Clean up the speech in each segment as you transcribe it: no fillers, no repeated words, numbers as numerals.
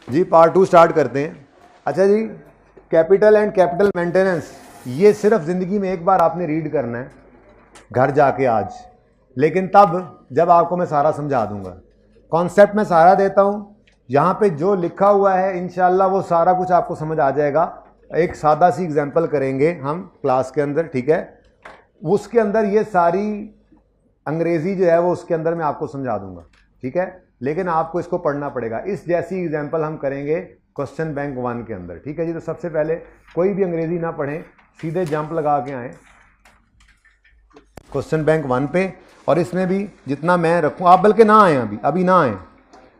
जी part 2 start करते हैं। अच्छा जी, कैपिटल एंड कैपिटल मेंटेनेंस, ये सिर्फ ज़िंदगी में एक बार आपने रीड करना है घर जाके आज, लेकिन तब जब आपको मैं सारा समझा दूंगा। कॉन्सेप्ट मैं सारा देता हूँ, यहाँ पे जो लिखा हुआ है इंशाल्लाह वो सारा कुछ आपको समझ आ जाएगा। एक सादा सी एग्जांपल करेंगे हम क्लास के अंदर, ठीक है। उसके अंदर ये सारी अंग्रेज़ी जो है वो उसके अंदर मैं आपको समझा दूंगा, ठीक है, लेकिन आपको इसको पढ़ना पड़ेगा। इस जैसी एग्जांपल हम करेंगे क्वेश्चन बैंक 1 के अंदर, ठीक है जी। तो सबसे पहले कोई भी अंग्रेज़ी ना पढ़ें, सीधे जंप लगा के आए क्वेश्चन बैंक 1 पे। और इसमें भी जितना मैं रखूं, आप बल्कि ना आए, अभी ना आए,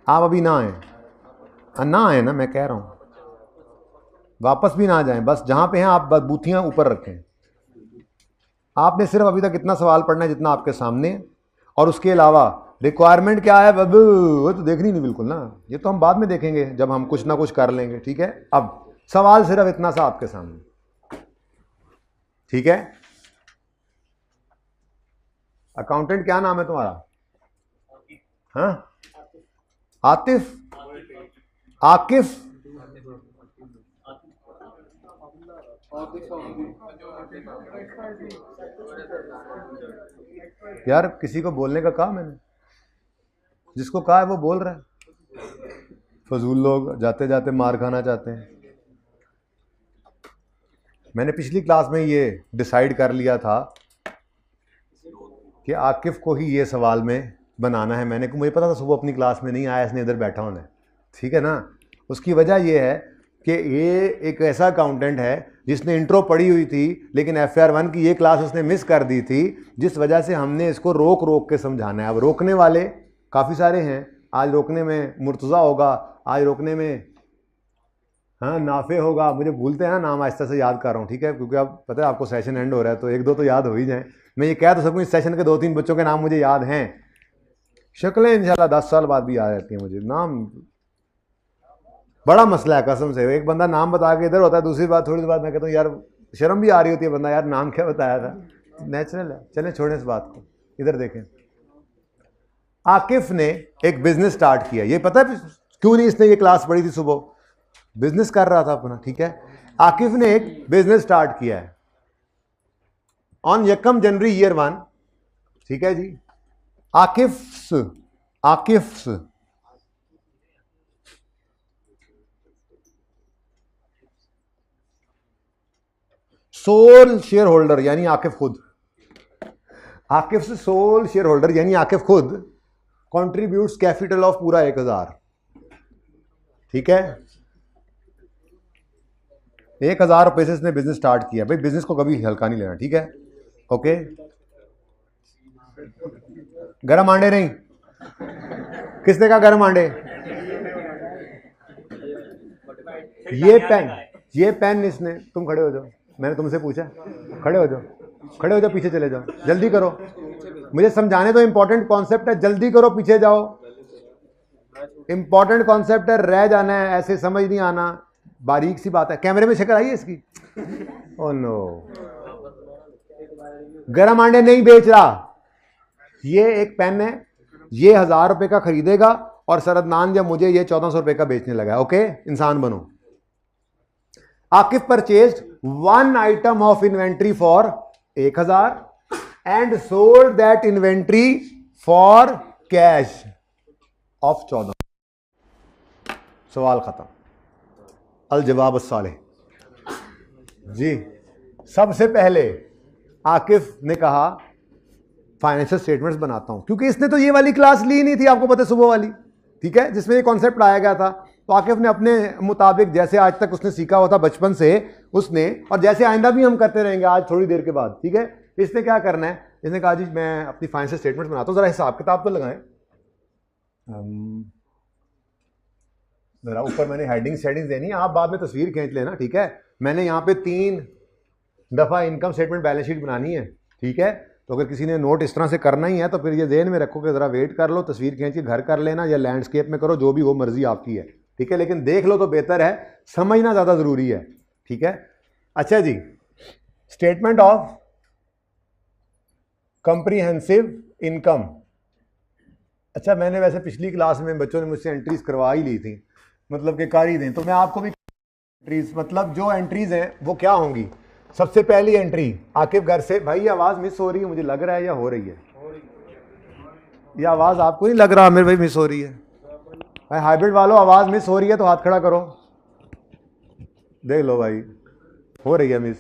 आप अभी ना आए, ना आए ना, मैं कह रहा हूं वापस भी ना जाएं, बस जहां पे हैं आप बूथियां ऊपर रखें। आपने सिर्फ अभी तक इतना सवाल पढ़ना है जितना आपके सामने है, और उसके अलावा रिक्वायरमेंट क्या है बाबू वो तो देखनी नहीं बिल्कुल ना, ये तो हम बाद में देखेंगे जब हम कुछ ना कुछ कर लेंगे, ठीक है। अब सवाल सिर्फ इतना सा आपके सामने, ठीक है। अकाउंटेंट क्या नाम है तुम्हारा? हाँ, आतिफ, आकिफ, यार किसी को बोलने का कहा मैंने, जिसको कहा है वो बोल रहा है। फजूल लोग जाते जाते मार खाना चाहते हैं। मैंने पिछली क्लास में ये डिसाइड कर लिया था कि आकिफ को ही ये सवाल में बनाना है। मुझे पता था सुबह अपनी क्लास में नहीं आया, इसने इधर बैठा होना है, ठीक है ना। उसकी वजह ये है कि ये एक ऐसा अकाउंटेंट है जिसने इंट्रो पढ़ी हुई थी, लेकिन FR1 की ये क्लास उसने मिस कर दी थी, जिस वजह से हमने इसको रोक रोक के समझाना है। अब रोकने वाले काफ़ी सारे हैं, आज रोकने में मुर्तज़ा होगा, आज रोकने में हाँ नाफे होगा, मुझे भूलते हैं ना नाम, आहिस्ता से याद कर रहा हूँ, ठीक है, क्योंकि अब पता है आपको सेशन एंड हो रहा है तो एक दो तो याद हो ही जाए। मैं ये कह तो सकूँ इस सेशन के 2-3 बच्चों के नाम मुझे याद हैं, शक्लें इंशाल्लाह 10 साल बाद भी याद रहती हैं मुझे। नाम बड़ा मसला है कसम से, एक बंदा नाम बता के इधर होता है, दूसरी बात थोड़ी देर बाद मैं कहता हूँ यार शर्म भी आ रही होती है, बंदा यार नाम क्या बताया था, नेचुरल है। चलें छोड़ें इस बात को, इधर देखें। आकिफ ने एक बिजनेस स्टार्ट किया, ये पता है क्यों नहीं इसने ये क्लास पढ़ी थी सुबह, बिजनेस कर रहा था अपना, ठीक है। आकिफ ने एक बिजनेस स्टार्ट किया है ऑन 1 जनवरी ईयर 1, ठीक है जी। आकिफ्स सोल शेयर होल्डर यानी आकिफ खुद, आकिफ सोल शेयर होल्डर यानी आकिफ खुद कंट्रीब्यूट्स कैपिटल ऑफ पूरा 1000, ठीक है। 1000 रुपए से इसने बिजनेस स्टार्ट किया। भाई बिजनेस को कभी हल्का नहीं लेना, ठीक है, ओके। गरम आंडे नहीं, किसने कहा गरम आंडे? ये पेन इसने, तुम खड़े हो जाओ, मैंने तुमसे पूछा, खड़े हो जाओ, खड़े हो जाओ, पीछे चले जाओ, जल्दी करो, मुझे समझाने तो इंपॉर्टेंट कॉन्सेप्ट है, जल्दी करो, पीछे जाओ, इंपॉर्टेंट कॉन्सेप्ट है, रह जाना है, ऐसे समझ नहीं आना, बारीक सी बात है। कैमरे में शक्ल आई है इसकी? ओह नो, गरम अंडे नहीं बेच रहा, ये एक पेन है, ये 1000 रुपए का खरीदेगा और सरदनान जब मुझे ये 1400 रुपए का बेचने लगा, ओके, इंसान बनो। Aqif purchased 1 item of inventory for 1000 and sold that inventory for cash of 14। सवाल खत्म, अल जवाब सालेह जी। सबसे पहले आकिफ ने कहा फाइनेंशियल स्टेटमेंट्स बनाता हूं, क्योंकि इसने तो ये वाली क्लास ली नहीं थी, आपको पता है सुबह वाली, ठीक है, जिसमें ये कॉन्सेप्ट लाया गया था। तो आकिफ ने अपने मुताबिक जैसे आज तक उसने सीखा हुआ था बचपन से उसने, और जैसे आइंदा भी हम करते रहेंगे आज थोड़ी देर के बाद, ठीक है। इसने क्या करना है, इसने कहा जी मैं अपनी फाइनेंशियल स्टेटमेंट्स बनाता हूँ, जरा हिसाब किताब तो लगाएं। जरा ऊपर मैंने हेडिंग्स देनी है, आप बाद में तस्वीर खींच लेना, ठीक है। मैंने यहाँ पे 3 दफ़ा इनकम स्टेटमेंट बैलेंस शीट बनानी है, ठीक है। तो अगर किसी ने नोट इस तरह से करना ही है तो फिर ये ध्यान में रखो कि ज़रा वेट कर लो, तस्वीर खींच के घर कर लेना या लैंडस्केप में करो, जो भी वो मर्जी आपकी है, ठीक है, लेकिन देख लो तो बेहतर है, समझना ज़्यादा ज़रूरी है, ठीक है। अच्छा जी, स्टेटमेंट ऑफ कंप्रीहेंसिव इनकम। अच्छा मैंने वैसे पिछली क्लास में बच्चों ने मुझसे एंट्रीज करवा ही ली थी, मतलब कि कर ही दें, तो मैं आपको भी एंट्रीज, मतलब जो एंट्रीज हैं वो क्या होंगी। सबसे पहली एंट्री, आकिब घर से, भाई ये आवाज़ मिस हो रही है मुझे लग रहा है या हो रही है? ये आवाज़ आपको नहीं लग रहा आमिर भाई मिस हो रही है? भाई हाइब्रिड वालों आवाज़ मिस हो रही है तो हाथ खड़ा करो, देख लो भाई हो रही है मिस।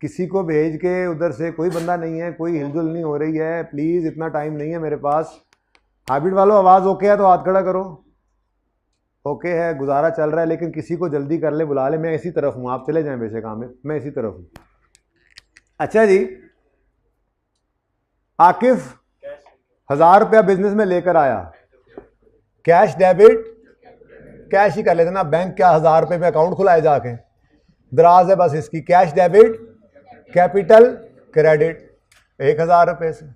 किसी को भेज के उधर से, कोई बंदा नहीं है, कोई हिलजुल नहीं हो रही है, प्लीज़ इतना टाइम नहीं है मेरे पास। हाइब्रिड वालों आवाज़ ओके है तो हाथ खड़ा करो। ओके है, गुजारा चल रहा है, लेकिन किसी को जल्दी कर ले, बुला ले। मैं इसी तरफ हूँ, आप चले जाएं बेशक आमिर, मैं इसी तरफ हूँ। अच्छा जी, आकिफ 1000 रुपया बिजनेस में लेकर आया, कैश डेबिट, कैश ही कर लेते ना, बैंक क्या 1000 रुपये में अकाउंट खुलाए जाके, दराज है बस इसकी। कैश डेबिट, कैपिटल क्रेडिट 1000 रुपये से।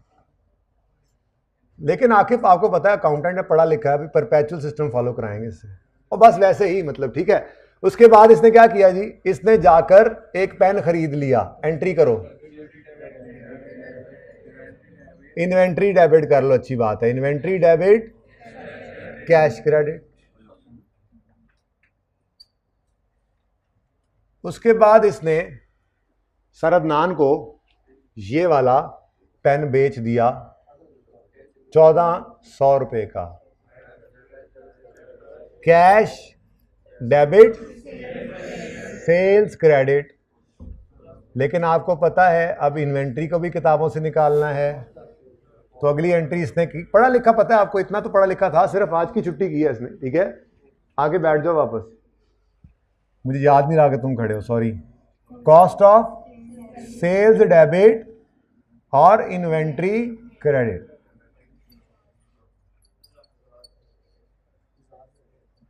लेकिन आकिफ आपको पता है अकाउंटेंट ने पढ़ा लिखा है, अभी परपेचुअल सिस्टम फॉलो कराएंगे इससे, और बस वैसे ही, मतलब ठीक है। उसके बाद इसने क्या किया जी, इसने जाकर एक पेन खरीद लिया, एंट्री करो, इन्वेंट्री डेबिट कर लो, अच्छी बात है, इन्वेंट्री डेबिट, कैश क्रेडिट। उसके बाद इसने सरदनान को ये वाला पेन बेच दिया 1400 रुपये का, कैश डेबिट सेल्स क्रेडिट। लेकिन आपको पता है अब इन्वेंट्री को भी किताबों से निकालना है, तो अगली एंट्री इसने की, पढ़ा लिखा पता है आपको, इतना तो पढ़ा लिखा था, सिर्फ आज की छुट्टी की है इसने, ठीक है। आगे बैठ जाओ वापस, मुझे याद नहीं रहा कि तुम खड़े हो, sorry. Cost of sales debit और इन्वेंट्री क्रेडिट,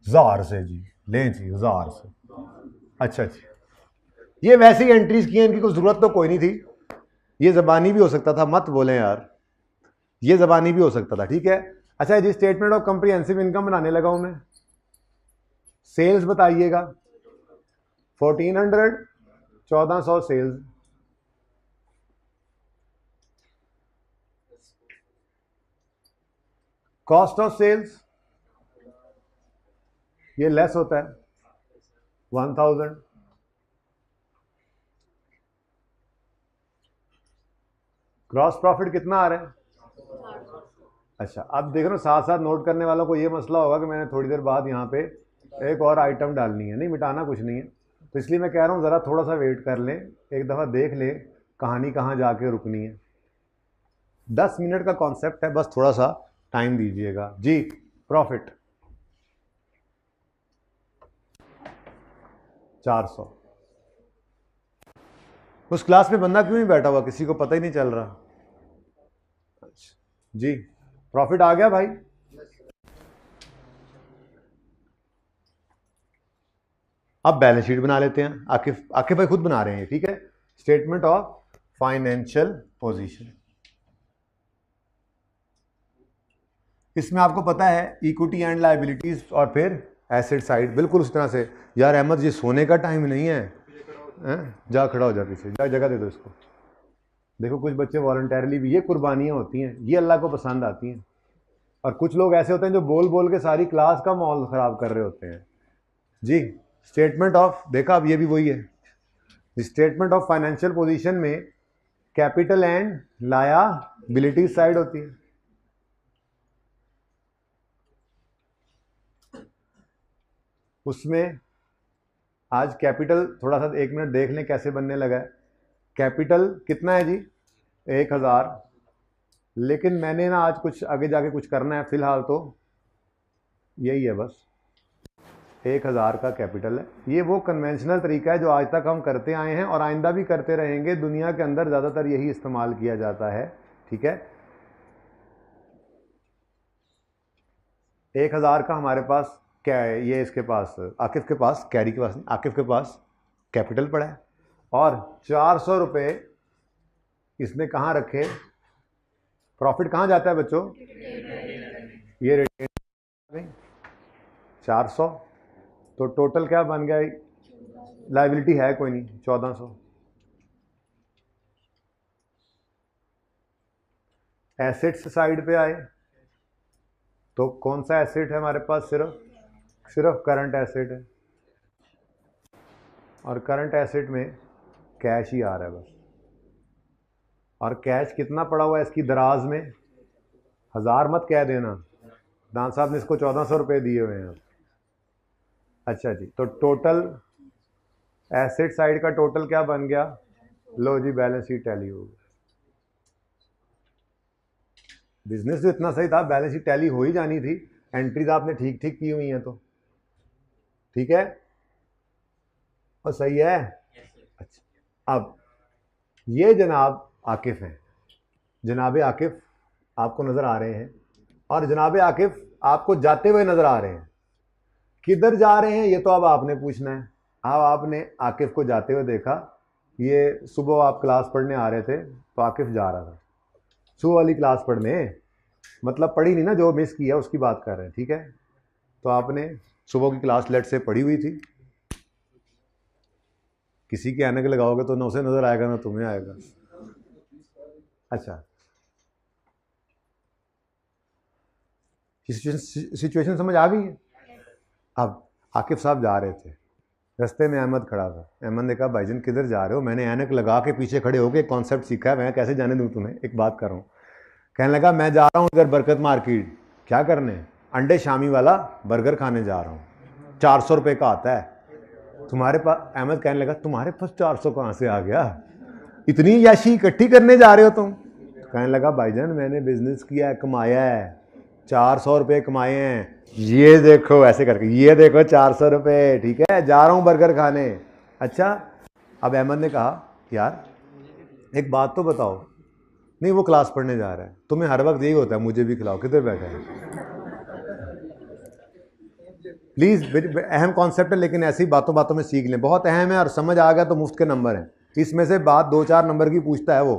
जार से जी, लें जी जार से। अच्छा अच्छा, ये वैसी एंट्रीज की हैं, इनकी कोई जरूरत तो कोई नहीं थी। ये जबानी भी हो सकता था, मत बोलें यार, ये जबानी भी हो सकता था, ठीक है। अच्छा जी, स्टेटमेंट ऑफ कंप्रीहेंसिव इनकम बनाने लगा हूं मैं। सेल्स बताइएगा 1400, 1400 सेल्स। कॉस्ट ऑफ सेल्स ये लेस होता है 1000। ग्रॉस प्रॉफिट कितना आ रहा है? अच्छा, अब देख रहे हो, साथ साथ नोट करने वालों को ये मसला होगा कि मैंने थोड़ी देर बाद यहाँ पे एक और आइटम डालनी है, नहीं मिटाना कुछ नहीं है, तो इसलिए मैं कह रहा हूँ ज़रा थोड़ा सा वेट कर लें, एक दफ़ा देख लें कहानी कहाँ जाके रुकनी है। 10 मिनट का कॉन्सेप्ट है, बस थोड़ा सा टाइम दीजिएगा जी। प्रॉफिट 400। उस क्लास में बंदा क्यों नहीं बैठा हुआ, किसी को पता ही नहीं चल रहा? अच्छा जी, प्रॉफिट आ गया भाई। अब बैलेंस शीट बना लेते हैं, आकिफ भाई खुद बना रहे हैं, ठीक है। स्टेटमेंट ऑफ फाइनेंशियल पोजीशन, इसमें आपको पता है इक्विटी एंड लायबिलिटीज और फिर एसेट साइड, बिल्कुल उस तरह से। यार अहमद ये सोने का टाइम नहीं है, जा खड़ा हो जा पीछे, जा जगह दे दो इसको। देखो कुछ बच्चे वॉलंटरली भी, ये कुर्बानियां होती हैं, ये अल्लाह को पसंद आती हैं। और कुछ लोग ऐसे होते हैं जो बोल बोल के सारी क्लास का माहौल ख़राब कर रहे होते हैं जी। स्टेटमेंट ऑफ, देखा अब ये भी वही है, स्टेटमेंट ऑफ फाइनेंशियल पोजीशन में कैपिटल एंड लायबिलिटी साइड होती है। उसमें आज कैपिटल थोड़ा सा 1 मिनट देख लें कैसे बनने लगा है। कैपिटल कितना है जी? 1000। लेकिन मैंने ना आज कुछ आगे जाके कुछ करना है, फिलहाल तो यही है बस। 1000 का कैपिटल है। ये वो कन्वेंशनल तरीका है जो आज तक हम करते आए हैं और आइंदा भी करते रहेंगे। दुनिया के अंदर ज़्यादातर यही इस्तेमाल किया जाता है, ठीक है। 1000 का हमारे पास क्या है, ये इसके पास, आकिफ के पास, कैरी के पास नहीं, आकिफ के पास कैपिटल पड़ा है। और 400 रुपये इसने कहाँ रखे? प्रॉफिट कहाँ जाता है बच्चों? ये रिटेन 400, तो टोटल क्या बन गया? लायबिलिटी है कोई नहीं, 1400। एसेट्स साइड पे आए, तो कौन सा एसेट है हमारे पास? सिर्फ करंट एसेट है, और करंट एसेट में कैश ही आ रहा है बस। और कैश कितना पड़ा हुआ है इसकी दराज में? 1000 मत कह देना, दान साहब ने इसको 1400 रुपये दिए हुए हैं। अच्छा जी, तो टोटल एसेट साइड का टोटल क्या बन गया? लो जी, बैलेंस शीट टैली हो गई। बिजनेस जो इतना सही था, बैलेंस शीट टैली हो ही जानी थी। एंट्रीज आपने ठीक ठीक की हुई हैं, तो ठीक है और सही है। अच्छा, अब ये जनाब आकिफ हैं। जनाब आकिफ आपको नजर आ रहे हैं, और जनाब आकिफ आपको जाते हुए नजर आ रहे हैं। किधर जा रहे हैं ये तो अब आपने पूछना है। अब आपने आकिफ को जाते हुए देखा, ये सुबह आप क्लास पढ़ने आ रहे थे तो आकिफ जा रहा था सुबह वाली क्लास पढ़ने, मतलब पढ़ी नहीं ना, जो मिस किया उसकी बात कर रहे हैं, ठीक है। तो आपने सुबह की क्लास लेट से पढ़ी हुई थी। किसी की ऐनक लगाओगे तो ना उसे नजर आएगा ना तुम्हें आएगा। अच्छा, सिचुएशन समझ आ गई है। अब आकिफ साहब जा रहे थे, रास्ते में अहमद खड़ा था। अहमद ने कहा भाईजान किधर जा रहे हो? मैंने ऐनक लगा के पीछे खड़े होकर एक कॉन्सेप्ट सीखा है, मैं कैसे जाने दूं तुम्हें, एक बात कर रहा हूँ। कहने लगा मैं जा रहा हूँ इधर बरकत मार्केट। क्या करने? अंडे शामी वाला बर्गर खाने जा रहा हूँ, 400 रुपये का आता है। तुम्हारे पास? अहमद कहने लगा तुम्हारे पास 400 कहाँ से आ गया? इतनी याशी इकट्ठी करने जा रहे हो तुम? कहने लगा भाईजान मैंने बिजनेस किया है, कमाया है, 400 रुपये कमाए हैं, ये देखो, ऐसे करके ये देखो 400 रुपये, ठीक है, जा रहा हूँ बर्गर खाने। अच्छा, अब अहमद ने कहा यार एक बात तो बताओ। नहीं, वो क्लास पढ़ने जा रहा है, तुम्हें हर वक्त यही होता है, मुझे भी खिलाओ, किधर बैठा है? प्लीज़, अहम कॉन्सेप्ट है लेकिन ऐसी बातों बातों में सीख लें, बहुत अहम है, और समझ आ गया तो मुफ्त के नंबर हैं, इसमें से बात 2-4 नंबर की पूछता है वो।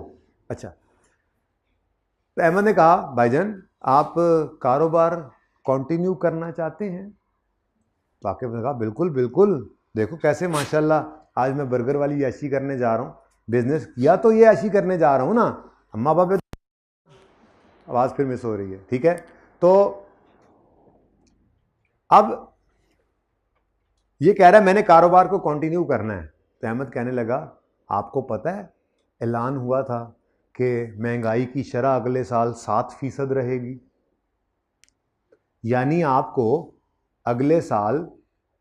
अच्छा, तो अहमद ने कहा भाईजान आप कारोबार कंटिन्यू करना चाहते हैं? तो आकिफ ने कहा बिल्कुल बिल्कुल, देखो कैसे माशाल्लाह आज मैं बर्गर वाली याशी करने जा रहा हूँ, बिजनेस किया तो ये याशी करने जा रहा हूँ ना। अम्मा बाबा, आवाज़ फिर मिस हो रही है, ठीक है। तो अब ये कह रहा है मैंने कारोबार को कंटिन्यू करना है। तो अहमद कहने लगा आपको पता है ऐलान हुआ था कि महंगाई की शरह अगले साल 7% रहेगी, यानी आपको अगले साल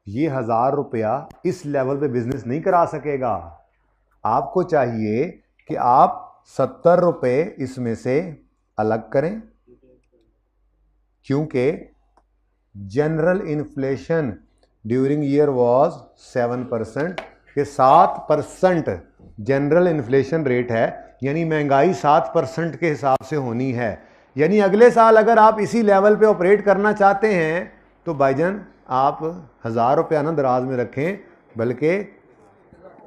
ये 1000 रुपया इस लेवल पे बिजनेस नहीं करा सकेगा। आपको चाहिए कि आप 70 रुपये इसमें से अलग करें, क्योंकि general inflation during year was 7%, कि 7% जनरल इन्फ्लेशन रेट है, यानी महंगाई 7% के हिसाब से होनी है। यानी अगले साल अगर आप इसी लेवल पे ऑपरेट करना चाहते हैं तो भाईजान आप 1000 रुपया ना दराज में रखें, बल्कि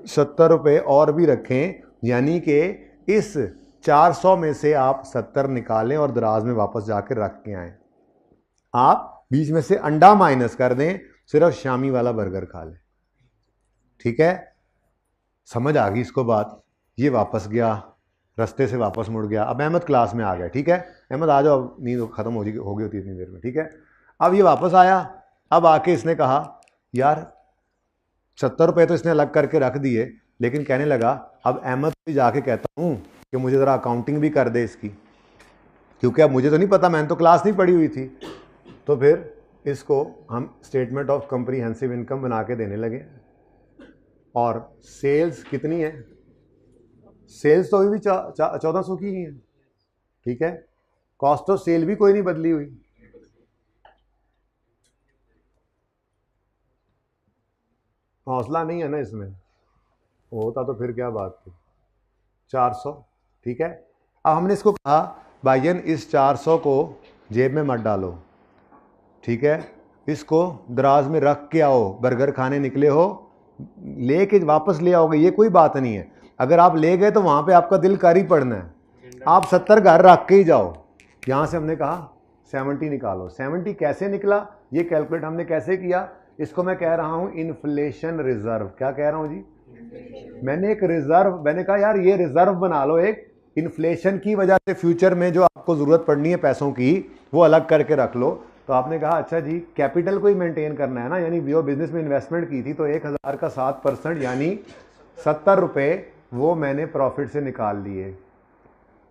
70 रुपये और भी रखें, यानी कि इस 400 में से आप 70 निकालें और दराज में वापस जाकर रख के आएँ। आप बीच में से अंडा माइनस कर दें, सिर्फ शामी वाला बर्गर खा लें, ठीक है। समझ आ गई इसको बात? ये वापस गया, रास्ते से वापस मुड़ गया। अब अहमद क्लास में आ गया, ठीक है, अहमद आ जाओ, नींद खत्म हो गई होती इतनी देर में, ठीक है। अब ये वापस आया, अब आके इसने कहा यार 70 रुपये तो इसने अलग करके रख दिए, लेकिन कहने लगा अब अहमद भी जाके कहता हूँ कि मुझे ज़रा अकाउंटिंग भी कर दे इसकी, क्योंकि अब मुझे तो नहीं पता, मैंने तो क्लास नहीं पढ़ी हुई थी। तो फिर इसको हम स्टेटमेंट ऑफ कम्प्रीहेंसिव इनकम बना के देने लगे। और सेल्स कितनी है? सेल्स तो अभी भी 1400 की ही है, ठीक है। कॉस्ट ऑफ सेल भी कोई नहीं बदली हुई। हौसला नहीं है ना इसमें, होता तो फिर क्या बात थी। 400, ठीक है। अब हमने इसको कहा भाईजान इस 400 को जेब में मत डालो, ठीक है, इसको दराज में रख के आओ, बर्गर खाने निकले हो, लेके वापस ले आओगे, ये कोई बात नहीं है। अगर आप ले गए तो वहाँ पे आपका दिल कर ही पड़ना है, आप 70 घर रख के ही जाओ। यहाँ से हमने कहा 70 निकालो। 70 कैसे निकला ये कैलकुलेट हमने कैसे किया? इसको मैं कह रहा हूँ इन्फ्लेशन रिजर्व। क्या कह रहा हूँ जी? मैंने एक रिजर्व, मैंने कहा यार ये रिजर्व बना लो एक, इन्फ्लेशन की वजह से फ्यूचर में जो आपको ज़रूरत पड़नी है पैसों की वो अलग करके रख लो। तो आपने कहा अच्छा जी कैपिटल को ही मेंटेन करना है ना, यानी जो बिजनेस में इन्वेस्टमेंट की थी तो 1000 का 7% यानी 70 रुपये वो मैंने प्रॉफिट से निकाल लिए।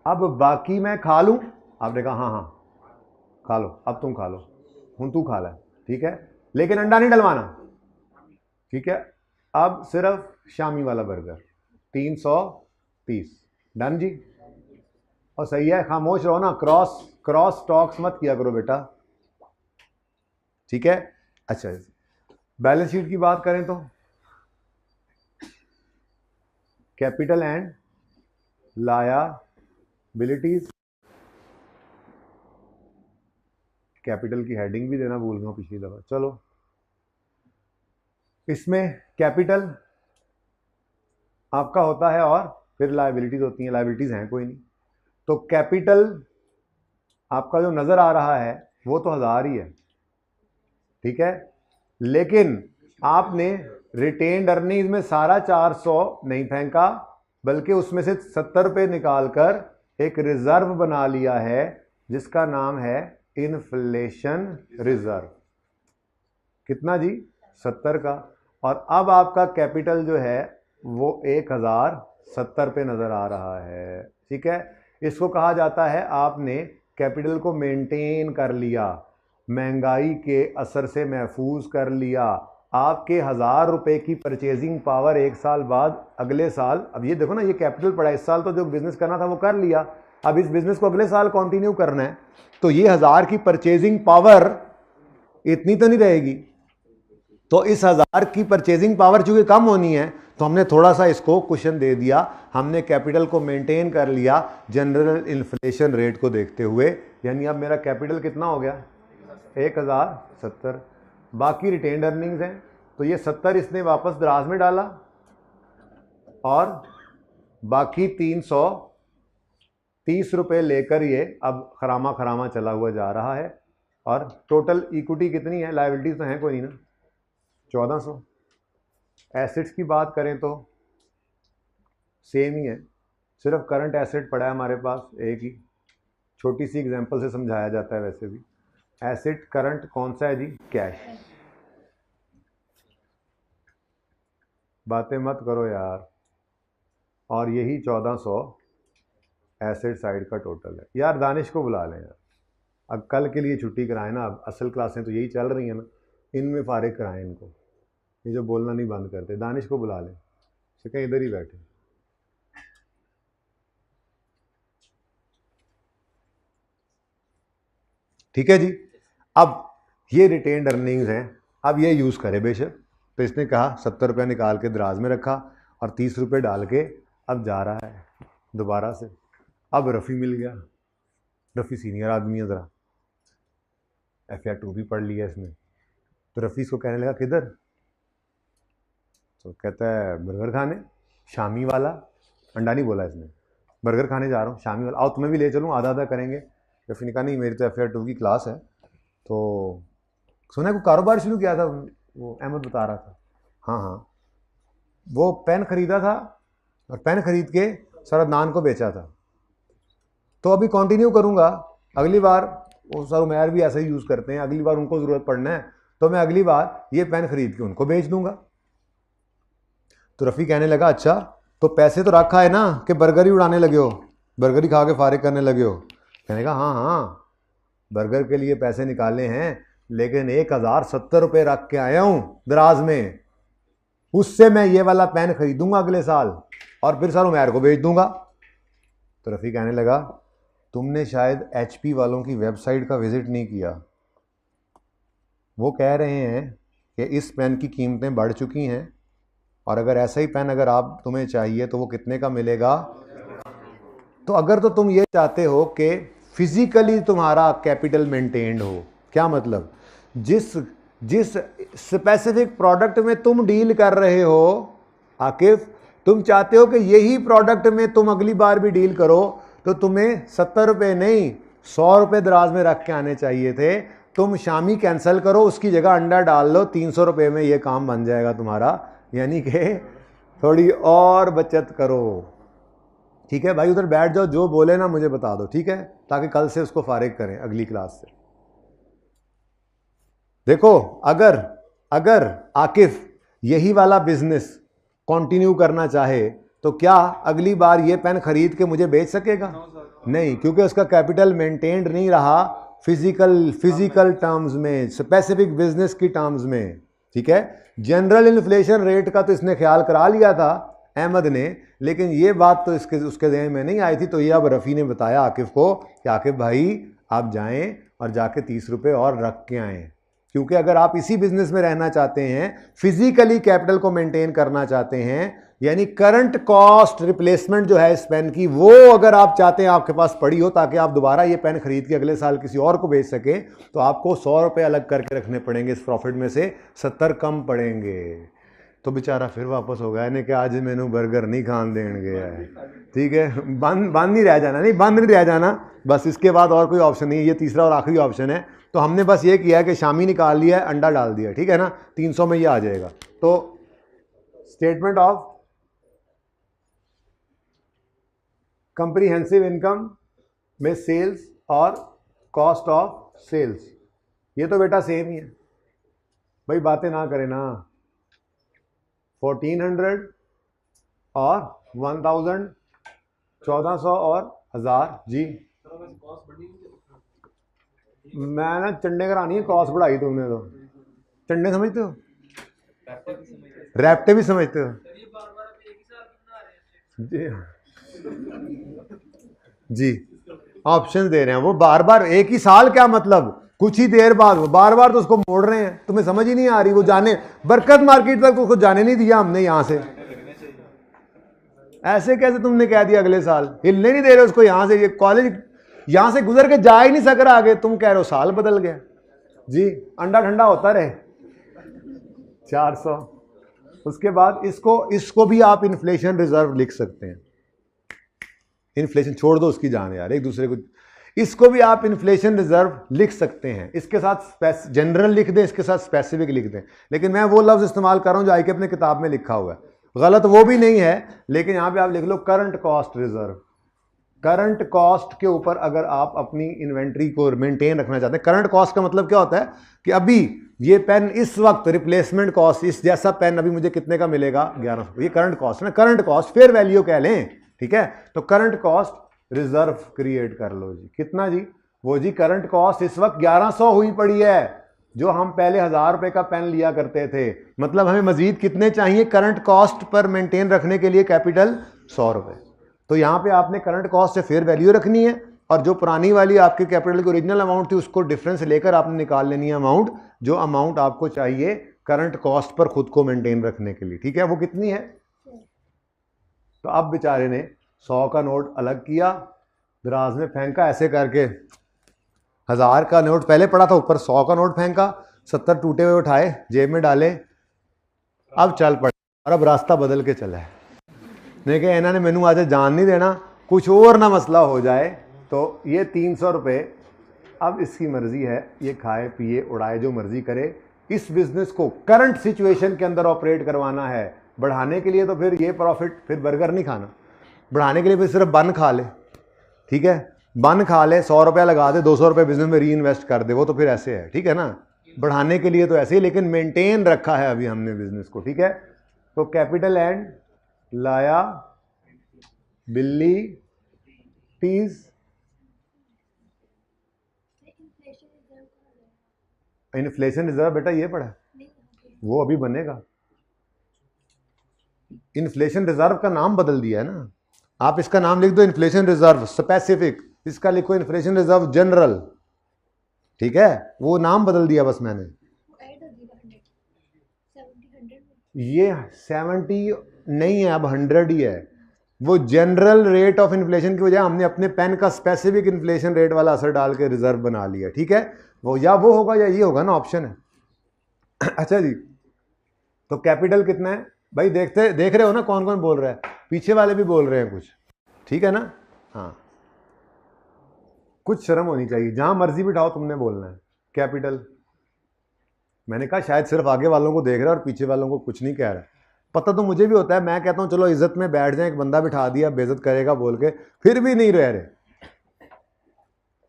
अब बाकी मैं खा लूँ? आपने कहा हाँ हाँ खा लो, अब तुम खा लो, हूँ तू खा ला, ठीक है, लेकिन अंडा नहीं डलवाना, ठीक है। अब सिर्फ शामी वाला बर्गर 330, डन जी। और सही है, खामोश रहो ना, क्रॉस टॉक्स मत किया करो बेटा, ठीक है। अच्छा बैलेंस शीट की बात करें तो कैपिटल एंड लायबिलिटीज, कैपिटल की हेडिंग भी देना भूल गया पिछली दफा। चलो इसमें कैपिटल आपका होता है और फिर लायबिलिटीज होती हैं, लायबिलिटीज हैं कोई नहीं, तो कैपिटल आपका जो नजर आ रहा है वो तो 1000 ही है, ठीक है, लेकिन आपने रिटेन्ड अर्निंग्स में सारा 400 नहीं फेंका, बल्कि उसमें से 70 रुपये निकालकर एक रिजर्व बना लिया है जिसका नाम है इन्फ्लेशन रिजर्व। कितना जी? 70 का। और अब आपका कैपिटल जो है वो 1070 पे नज़र आ रहा है, ठीक है। इसको कहा जाता है आपने कैपिटल को मेंटेन कर लिया, महंगाई के असर से महफूज कर लिया। आपके 1000 रुपये की परचेजिंग पावर 1 साल बाद, अगले साल, अब ये देखो ना, ये कैपिटल पड़ा, इस साल तो जो बिजनेस करना था वो कर लिया, अब इस बिजनेस को अगले साल कंटिन्यू करना है, तो ये 1000 की परचेजिंग पावर इतनी तो नहीं रहेगी। तो इस 1000 की परचेजिंग पावर चूंकि कम होनी है तो हमने थोड़ा सा इसको कुशन दे दिया, हमने कैपिटल को मेंटेन कर लिया जनरल इन्फ्लेशन रेट को देखते हुए, यानी अब मेरा कैपिटल कितना हो गया? 1070। बाकी रिटेन्ड अर्निंग्स हैं, तो ये 70 इसने वापस दराज में डाला और बाकी 330 रुपये लेकर ये अब खरामा खरामा चला हुआ जा रहा है। और टोटल इक्विटी कितनी है? लायबिलिटीज तो हैं कोई नहीं ना, 1400। एसेट्स की बात करें तो सेम ही है, सिर्फ करंट एसेट पड़ा है हमारे पास एक ही, छोटी सी एग्जांपल से समझाया जाता है वैसे भी। एसेट करंट कौन सा है जी? कैश। बातें मत करो यार। और यही 1400 एसेट साइड का टोटल है। यार दानिश को बुला लें यार, अब कल के लिए छुट्टी कराएं ना, अब असल क्लासें तो यही चल रही हैं ना, इनमें फारिग कराएं इनको, ये जो बोलना नहीं बंद करते। दानिश को बुला लें, कहीं इधर ही बैठे। ठीक है जी। अब ये रिटेन्ड अर्निंग्स हैं, अब ये यूज़ करे बेशक। तो इसने कहा 70 रुपये निकाल के दराज में रखा और 30 रुपये डाल के अब जा रहा है दोबारा से। अब रफ़ी मिल गया, रफ़ी सीनियर आदमी है, ज़रा FA2 भी पढ़ लिया इसने। तो रफ़ी इसको कहने लगा किधर? तो कहता है बर्गर खाने, शामी वाला। अंडा नहीं बोला इसने, बर्गर खाने जा रहा हूँ, शामी वाला, आओ तुम्हें भी ले चलूँ, आधा आधा करेंगे। रफ़ी ने कहा नहीं, मेरी तो FA2 की क्लास है। तो सुना को कारोबार शुरू किया था, वो अहमद बता रहा था। हाँ हाँ, वो पेन ख़रीदा था और पेन ख़रीद के सर अदनान को बेचा था। तो अभी कंटिन्यू करूँगा, अगली बार वो सर उमैर भी ऐसे ही यूज़ करते हैं, अगली बार उनको ज़रूरत पड़ना है तो मैं अगली बार ये पेन ख़रीद के उनको बेच दूँगा। तो रफ़ी कहने लगा अच्छा तो पैसे तो रखा है ना कि बर्गर ही उड़ाने लगे हो, बर्गर ही खा के फारिग करने लगे हो? कहने लगा हाँ हाँ, बर्गर के लिए पैसे निकाले हैं, लेकिन 1070 रुपये रख के आया हूँ दराज में, उससे मैं ये वाला पेन खरीदूंगा अगले साल और फिर सर उमैर को बेच दूंगा। तो रफ़ी कहने लगा तुमने शायद HP वालों की वेबसाइट का विज़िट नहीं किया, वो कह रहे हैं कि इस पेन की कीमतें बढ़ चुकी हैं और अगर ऐसा ही पेन अगर आप तुम्हें चाहिए तो वो कितने का मिलेगा? तो अगर तो तुम ये चाहते हो कि फिजिकली तुम्हारा कैपिटल मेंटेन्ड हो, क्या मतलब? जिस स्पेसिफिक प्रोडक्ट में तुम डील कर रहे हो आकिफ, तुम चाहते हो कि यही प्रोडक्ट में तुम अगली बार भी डील करो, तो तुम्हें 70 रुपये नहीं 100 रुपये दराज में रख के आने चाहिए थे। तुम शामी कैंसिल करो, उसकी जगह अंडा डाल लो, 300 रुपये में ये काम बन जाएगा तुम्हारा, यानी कि थोड़ी और बचत करो। ठीक है भाई, उधर बैठ जाओ, जो बोले ना मुझे बता दो, ठीक है, ताकि कल से उसको फारिग करें अगली क्लास से। देखो, अगर अगर आकिफ यही वाला बिजनेस कंटिन्यू करना चाहे तो क्या अगली बार ये पेन खरीद के मुझे बेच सकेगा? नहीं, क्योंकि उसका कैपिटल मेंटेन्ड नहीं रहा फिजिकल टर्म्स में, स्पेसिफिक बिजनेस की टर्म्स में। ठीक है, जनरल इन्फ्लेशन रेट का तो इसने ख्याल करा लिया था अहमद ने, लेकिन ये बात तो उसके ज़हन में नहीं आई थी। तो ये अब रफ़ी ने बताया आकिफ को कि आकिफ भाई आप जाएं और जाके 30 रुपये और रख के आएँ, क्योंकि अगर आप इसी बिजनेस में रहना चाहते हैं, फिजिकली कैपिटल को मेंटेन करना चाहते हैं, यानी करंट कॉस्ट रिप्लेसमेंट जो है इस पेन की, वो अगर आप चाहते हैं आपके पास पड़ी हो ताकि आप दोबारा ये पेन खरीद के अगले साल किसी और को बेच सकें, तो आपको 100 रुपये अलग करके रखने पड़ेंगे। इस प्रॉफिट में से 70 कम पड़ेंगे। तो बेचारा फिर वापस हो गया, इन्हें कि आज मैनू बर्गर नहीं खान देंगे है। ठीक है, बंद नहीं रह जाना, नहीं बंद नहीं रह जाना, बस इसके बाद और कोई ऑप्शन नहीं है, ये तीसरा और आखिरी ऑप्शन है। तो हमने बस ये किया है कि शामी निकाल लिया है, अंडा डाल दिया, ठीक है ना, 300 में ये आ जाएगा। तो स्टेटमेंट ऑफ कंप्रीहेंसिव इनकम में सेल्स और कॉस्ट ऑफ सेल्स, ये तो बेटा सेम ही है भाई, बातें ना करें ना। 1400 और 1000, 1400 और 1000 जी। मैं ना चंडे करानी है, कॉस्ट बढ़ाई तुमने तो। चंडे समझते हो, रैप्टे भी समझते हो जी? जी, ऑप्शन दे रहे हैं वो बार बार, एक ही साल क्या मतलब, कुछ ही देर बाद वो बार बार तो उसको मोड़ रहे हैं। तुम्हें समझ ही नहीं आ रही, वो जाने बरकत मार्केट तक तो उसको जाने नहीं दिया हमने यहां से। ऐसे कैसे तुमने कह दिया अगले साल, हिलने नहीं दे रहे उसको यहां से, ये कॉलेज यहां से गुजर के जा ही नहीं सक रहा आगे, तुम कह रहे हो साल बदल गया जी। अंडा ठंडा होता रहे। 400। उसके बाद इसको भी आप इन्फ्लेशन रिजर्व लिख सकते हैं। इन्फ्लेशन छोड़ दो उसकी जान यार, एक दूसरे को, इसको भी आप इन्फ्लेशन रिजर्व लिख सकते हैं। इसके साथ जनरल लिख दें, इसके साथ स्पेसिफिक लिख दें, लेकिन मैं वो लफ्ज इस्तेमाल कर रहा हूं जो आईके अपने किताब में लिखा हुआ है। गलत वो भी नहीं है, लेकिन यहां पे आप लिख लो current cost reserve. Current cost के ऊपर अगर आप अपनी इन्वेंट्री को मेंटेन रखना चाहते हैं, करंट कॉस्ट का मतलब क्या होता है कि अभी ये पेन इस वक्त रिप्लेसमेंट कॉस्ट, इस जैसा पेन अभी मुझे कितने का मिलेगा, 1100, ये करंट कॉस्ट है ना। करंट कॉस्ट फेयर वैल्यू कह लें, ठीक है। तो करंट कॉस्ट रिजर्व क्रिएट कर लो जी। कितना जी? वो जी करंट कॉस्ट इस वक्त 1100 हुई पड़ी है, जो हम पहले 1000 रुपए का पेन लिया करते थे। मतलब हमें मजीद कितने चाहिए करंट कॉस्ट पर मेंटेन रखने के लिए? कैपिटल 100 रुपए। तो यहां पे आपने करंट कॉस्ट से फेयर वैल्यू रखनी है, और जो पुरानी वाली आपके कैपिटल की ओरिजिनल अमाउंट थी उसको डिफरेंस लेकर आपने निकाल लेनी है अमाउंट, जो अमाउंट आपको चाहिए करंट कॉस्ट पर खुद को मेंटेन रखने के लिए, ठीक है। वो कितनी है? तो अब बेचारे ने 100 का नोट अलग किया, दराज में फेंका ऐसे करके, 1000 का नोट पहले पड़ा था, ऊपर 100 का नोट फेंका, 70 टूटे हुए उठाए, जेब में डाले, अब चल पड़े। और अब रास्ता बदल के चला है। नहीं कि इन्होंने मैनू आज जान नहीं देना, कुछ और ना मसला हो जाए। तो ये 300 रुपये अब इसकी मर्जी है, ये खाए पिए उड़ाए जो मर्जी करे। इस बिजनेस को करंट सिचुएशन के अंदर ऑपरेट करवाना है। बढ़ाने के लिए तो फिर ये प्रॉफिट, फिर बर्गर नहीं खाना, बढ़ाने के लिए फिर सिर्फ बन खा ले, ठीक है। बन खा ले, 100 रुपया लगा दे, 200 रुपये बिजनेस में री इन्वेस्ट कर दे, वो तो फिर ऐसे है, ठीक है ना। बढ़ाने के लिए तो ऐसे ही, लेकिन मेंटेन रखा है अभी हमने बिजनेस को, ठीक है। तो कैपिटल एंड लाया बिल्ली टीज, इन्फ्लेशन रिजर्व बेटा ये पड़ा, वो अभी बनेगा। इन्फ्लेशन रिजर्व का नाम बदल दिया है ना, आप इसका नाम लिख दो इन्फ्लेशन रिजर्व स्पेसिफिक, इसका लिखो इन्फ्लेशन रिजर्व जनरल, ठीक है। वो नाम बदल दिया बस मैंने। ये 70 नहीं है, अब 100 ही है। वो जनरल रेट ऑफ इन्फ्लेशन की वजह हमने अपने पेन का स्पेसिफिक इन्फ्लेशन रेट वाला असर डाल के रिजर्व बना लिया, ठीक है। वो या वो होगा या ये होगा ना, ऑप्शन है। अच्छा जी, तो कैपिटल कितना है भाई? देख रहे हो ना कौन कौन बोल रहा है, पीछे वाले भी बोल रहे हैं कुछ, ठीक है ना। हाँ, कुछ शर्म होनी चाहिए, जहां मर्जी बिठाओ तुमने बोलना है कैपिटल। मैंने कहा शायद सिर्फ आगे वालों को देख रहा है और पीछे वालों को कुछ नहीं कह रहा है। पता तो मुझे भी होता है, मैं कहता हूं चलो इज्जत में बैठ जाए, एक बंदा बिठा दिया बेइज्जत करेगा बोल के, फिर भी नहीं रह रहे।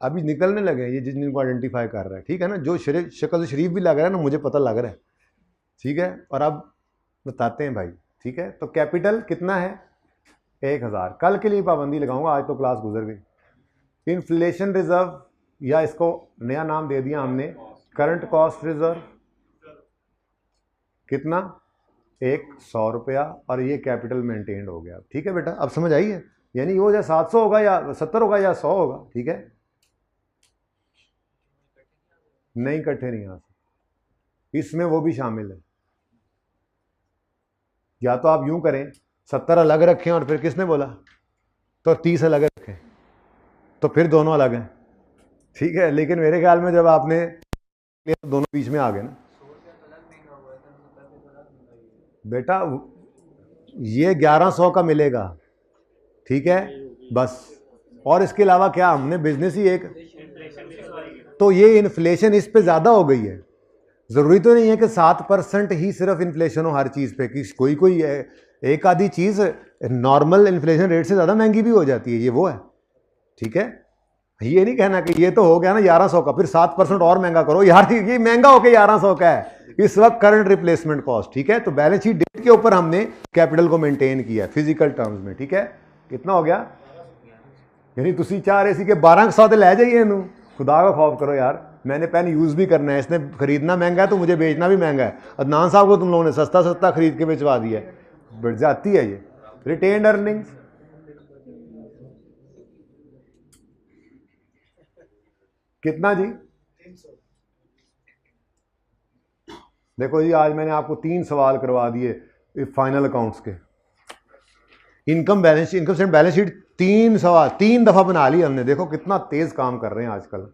अभी निकलने लगे हैं ये जिनको आइडेंटिफाई कर रहा है, ठीक है ना, जो शक्ल से शरीफ भी लग रहा है ना, मुझे पता लग रहा है, ठीक है। और अब बताते हैं भाई, ठीक है। तो कैपिटल कितना है 1000, कल के लिए पाबंदी लगाऊंगा, आज तो क्लास गुजर गई। इन्फ्लेशन रिजर्व, या इसको नया नाम दे दिया हमने करंट कॉस्ट रिजर्व, कितना 100 रुपया, और ये कैपिटल मेंटेन हो गया, ठीक है बेटा। अब समझ आई है, यानी वो या 700 होगा या 70 होगा या 100 होगा, ठीक है। नहीं, इकट्ठे नहीं आ सकते, इसमें वो भी शामिल है। या तो आप यूं करें 70 अलग रखें, और फिर किसने बोला तो 30 अलग रखें, तो फिर दोनों अलग हैं, ठीक है। लेकिन मेरे ख्याल में जब आपने तो दोनों बीच में आ गए ना बेटा, ये 1100 का मिलेगा, ठीक है बस। और इसके अलावा क्या, हमने बिजनेस ही एक, तो ये इन्फ्लेशन इस पे ज़्यादा हो गई है। ज़रूरी तो नहीं है कि 7% ही सिर्फ इन्फ्लेशन हो हर चीज़ पे, कि कोई एक आधी चीज़ नॉर्मल इन्फ्लेशन रेट से ज़्यादा महंगी भी हो जाती है, ये वो है, ठीक है। ये नहीं कहना कि ये तो हो गया ना 1100 का, फिर 7% और महंगा करो यार, ये महंगा होकर 1100 का है इस वक्त करंट रिप्लेसमेंट कॉस्ट, ठीक है। तो बैलेंस शीट डेट के ऊपर हमने कैपिटल को मेंटेन किया फिजिकल टर्म्स में, ठीक है। कितना हो गया, यानी तुसी चाह रहे सी कि 1200 तो ले जाइए इनू, खुदा का खौफ करो यार, मैंने पेन यूज़ भी करना है, इसने खरीदना महंगा है तो मुझे बेचना भी महंगा है। अदनान साहब को तुम लोगों ने सस्ता सस्ता खरीद के बेचवा दिया है, बढ़ जाती है ये रिटेन्ड अर्निंग्स। कितना जी, देखो जी, आज मैंने आपको 3 सवाल करवा दिए फाइनल अकाउंट्स के। Income balance sheet, income statement balance sheet 3 सवाल 3 दफ़ा बना ली हमने, देखो कितना तेज़ काम कर रहे हैं आजकल।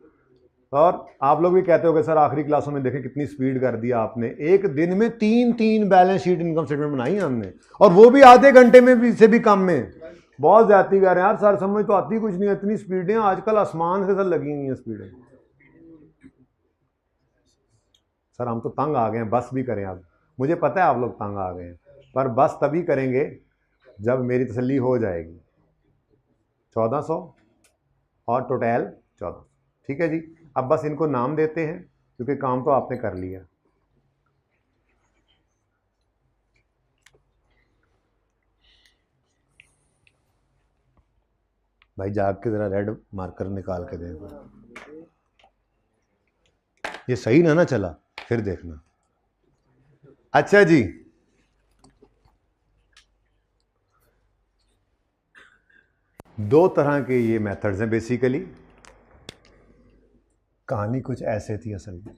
और आप लोग भी कहते हो कि सर आखिरी क्लासों में देखें कितनी स्पीड कर दिया आपने, एक दिन में 3 बैलेंस शीट इनकम स्टेटमेंट बनाई हमने, और वो भी आधे घंटे में भी से भी कम में। बहुत ज्यादा कर रहे हैं यार, सर समझ तो आती कुछ नहीं, इतनी स्पीडें आजकल आसमान से सर लगी हुई हैं स्पीडें। सर हम तो तंग आ गए हैं, बस भी करें अब, मुझे पता है आप लोग तंग आ गए हैं, पर बस तभी करेंगे जब मेरी तसल्ली हो जाएगी। 1400 और टोटल 1400, ठीक है जी। अब बस इनको नाम देते हैं क्योंकि काम तो आपने कर लिया। भाई जाग के जरा रेड मार्कर निकाल के दे, ये सही ना चला फिर देखना। अच्छा जी, दो तरह के ये मेथड्स हैं बेसिकली। कहानी कुछ ऐसे थी असल में,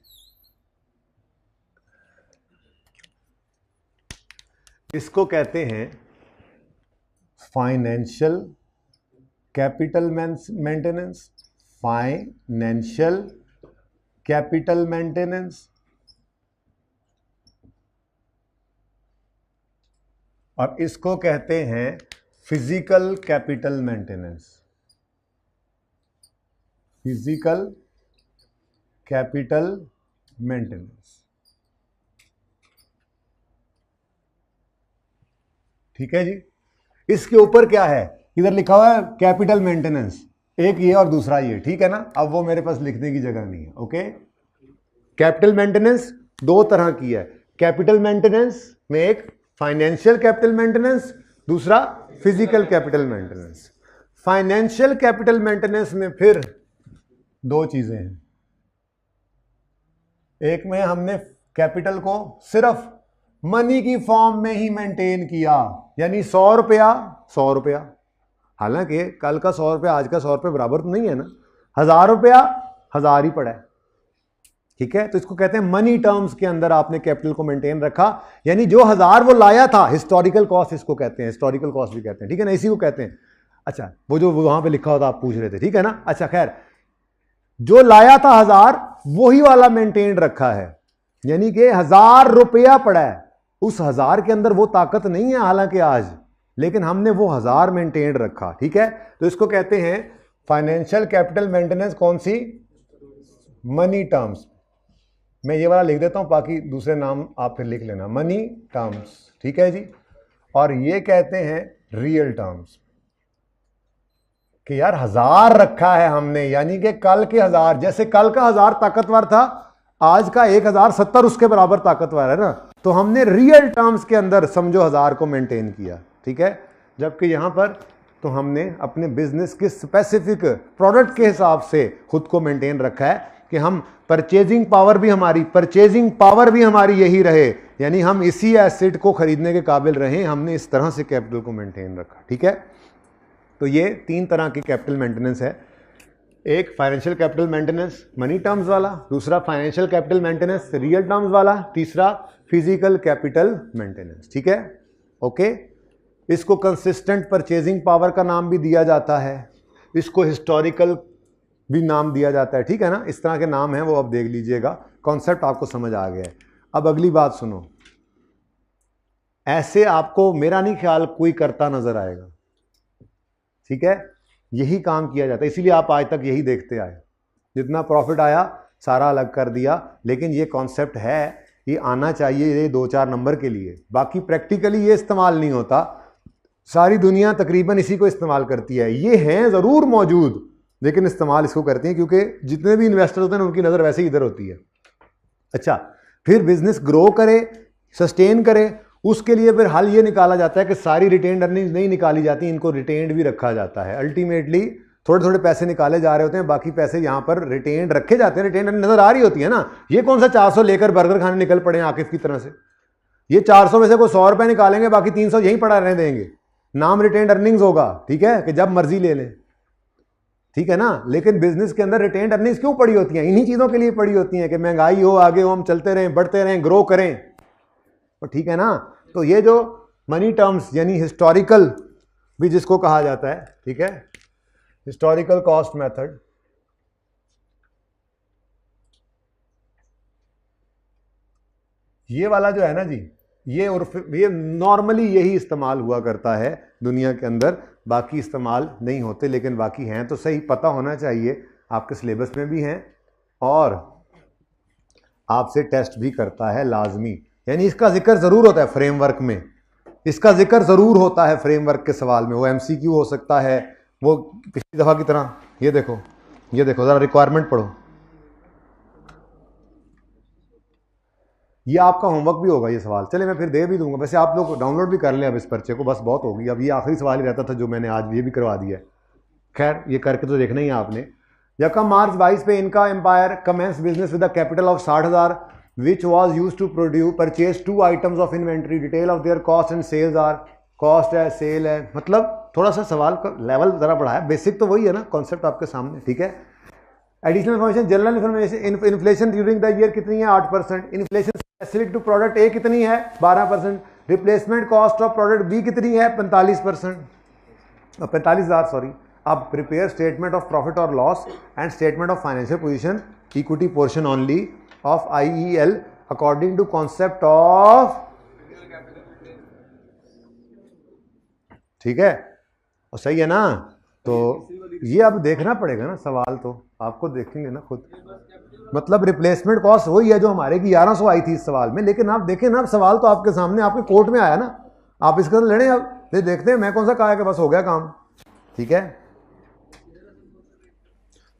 इसको कहते हैं financial capital maintenance, financial capital maintenance, और इसको कहते हैं physical capital maintenance, physical capital maintenance, ठीक है जी। इसके ऊपर क्या है, इधर लिखा हुआ है कैपिटल मेंटेनेंस, एक ये और दूसरा ये, ठीक है ना। अब वो मेरे पास लिखने की जगह नहीं है, ओके। कैपिटल मेंटेनेंस दो तरह की है, कैपिटल मेंटेनेंस में एक फाइनेंशियल कैपिटल मेंटेनेंस, दूसरा physical capital maintenance. Financial capital maintenance में फिर दो चीजें हैं, एक में हमने कैपिटल को सिर्फ मनी की फॉर्म में ही मेंटेन किया, यानी 100 रुपया 100 रुपया, हालांकि कल का 100 रुपया आज का 100 रुपया बराबर तो नहीं है ना, 1000 रुपया 1000 ही पड़ा है, ठीक है। तो इसको कहते हैं मनी टर्म्स के अंदर आपने कैपिटल को मेंटेन रखा, यानी जो 1000 वो लाया था, हिस्टोरिकल कॉस्ट इसको कहते हैं, हिस्टोरिकल कॉस्ट भी कहते हैं, ठीक है ना, इसी को कहते हैं। अच्छा, वो जो वहां पे लिखा होता आप पूछ रहे थे, ठीक है ना। अच्छा खैर, जो लाया था 1000 वही वाला मेंटेन रखा है, यानी कि 1000 रुपया पड़ा है, उस 1000 के अंदर वो ताकत नहीं है हालांकि आज, लेकिन हमने वो 1000 मेंटेन रखा, ठीक है। तो इसको कहते हैं फाइनेंशियल कैपिटल मेंटेनेंस, कौन सी, मनी टर्म्स। मैं ये वाला लिख देता हूं, बाकी दूसरे नाम आप फिर लिख लेना, मनी टर्म्स, ठीक है जी। और ये कहते हैं रियल टर्म्स, कि यार 1000 रखा है हमने, यानी कि कल के 1000, जैसे कल का 1000 ताकतवर था, आज का 1070 उसके बराबर ताकतवर है ना, तो हमने रियल टर्म्स के अंदर समझो 1000 को मेंटेन किया, ठीक है। जबकि यहां पर तो हमने अपने बिजनेस के स्पेसिफिक प्रोडक्ट के हिसाब से खुद को मेंटेन रखा है कि हम परचेजिंग पावर भी हमारी यही रहे, यानी हम इसी एसेट को खरीदने के काबिल रहे, हमने इस तरह से कैपिटल को मेंटेन रखा, ठीक है। तो ये 3 तरह की कैपिटल मेंटेनेंस है, एक financial capital maintenance money terms वाला, दूसरा financial capital maintenance real terms वाला, तीसरा फिजिकल कैपिटल मेंटेनेंस, ठीक है, ओके। इसको कंसिस्टेंट परचेजिंग पावर का नाम भी दिया जाता है, इसको हिस्टोरिकल भी नाम दिया जाता है, ठीक है ना, इस तरह के नाम हैं, वो अब देख लीजिएगा, कॉन्सेप्ट आपको समझ आ गया है। अब अगली बात सुनो, ऐसे आपको मेरा नहीं ख्याल कोई करता नजर आएगा, ठीक है, यही काम किया जाता है, इसीलिए आप आज तक यही देखते आए, जितना प्रॉफिट आया सारा अलग कर दिया, लेकिन ये कॉन्सेप्ट है, ये आना चाहिए ये 2-4 नंबर के लिए, बाकी प्रैक्टिकली ये इस्तेमाल नहीं होता, सारी दुनिया तकरीबन इसी को इस्तेमाल करती है, ये हैं ज़रूर मौजूद लेकिन इस्तेमाल इसको करते हैं क्योंकि जितने भी इन्वेस्टर होते हैं उनकी नज़र वैसे ही इधर होती है। अच्छा, फिर बिजनेस ग्रो करे, सस्टेन करे, उसके लिए फिर हल ये निकाला जाता है कि सारी रिटेन्ड अर्निंग्स नहीं निकाली जाती, इनको रिटेन्ड भी रखा जाता है। अल्टीमेटली थोड़े थोड़े पैसे निकाले जा रहे होते हैं, बाकी पैसे यहाँ पर रिटेन्ड रखे जाते हैं, रिटेन्ड अर्निंग नज़र आ रही होती है ना। ये कौन सा 400 लेकर बर्गर खाने निकल पड़े हैं आकिफ की तरह से, ये 400 में से कोई 100 रुपये निकालेंगे, बाकी 300 यहीं पड़ा रहने देंगे, नाम रिटेन्ड अर्निंग्स होगा, ठीक है, कि जब मर्जी ले लें, ठीक है ना। लेकिन बिजनेस के अंदर रिटेन्ड अर्निंग्स क्यों पड़ी होती हैं? इन्हीं चीज़ों के लिए पड़ी होती हैं कि महंगाई हो, आगे हो, हम चलते रहें, बढ़ते रहें, ग्रो करें, तो ठीक है ना। तो ये जो मनी टर्म्स यानी हिस्टोरिकल भी जिसको कहा जाता है, ठीक है, हिस्टोरिकल कॉस्ट मेथड, ये वाला जो है ना जी, ये नॉर्मली यही इस्तेमाल हुआ करता है दुनिया के अंदर, बाकी इस्तेमाल नहीं होते, लेकिन बाकी हैं तो सही, पता होना चाहिए, आपके सिलेबस में भी हैं और आपसे टेस्ट भी करता है लाजमी, यानी इसका जिक्र ज़रूर होता है फ्रेमवर्क में, इसका जिक्र ज़रूर होता है फ्रेमवर्क के सवाल में, वो MCQ हो सकता है, वो पिछली दफ़ा की तरह। ये देखो ज़रा रिक्वायरमेंट पढ़ो, ये आपका होमवर्क भी होगा ये सवाल, चले मैं फिर दे भी दूंगा, वैसे आप लोग डाउनलोड भी कर लें अब इस पर्चे को, बस बहुत होगी, अब ये आखिरी सवाल ही रहता था जो मैंने आज ये भी करवा दिया है, खैर ये करके तो देखना ही है आपने। यकम मार्च 22 पे इनका empire commence business with the capital of 60,000 which was use to purchase 2 items of inventory, detail of their cost and sales are, cost है, सेल है, मतलब थोड़ा सा सवाल का लेवल ज़रा बढ़ाया, बेसिक तो वही है ना, कॉन्सेप्ट आपके सामने, ठीक है। Additional information, general information, inflation during the year कितनी है? 8%, inflation specific to product A कितनी है? 12%, replacement cost of product B कितनी है? 45%, 45,000 सॉरी। अब प्रिपेयर स्टेटमेंट ऑफ प्रॉफिट और loss and statement of financial position, equity portion only of IEL according to concept of, ठीक है, और सही है ना। तो ये अब देखना पड़ेगा ना सवाल, तो आपको देखेंगे ना खुद, मतलब रिप्लेसमेंट कॉस्ट वही है जो हमारे की 1100 आई थी इस सवाल में, लेकिन आप देखें ना, अब सवाल तो आपके सामने आपके कोर्ट में आया ना, आप इसके अंदर लड़े, अब ये देखते हैं मैं कौन सा कहा कि बस हो गया काम, ठीक है।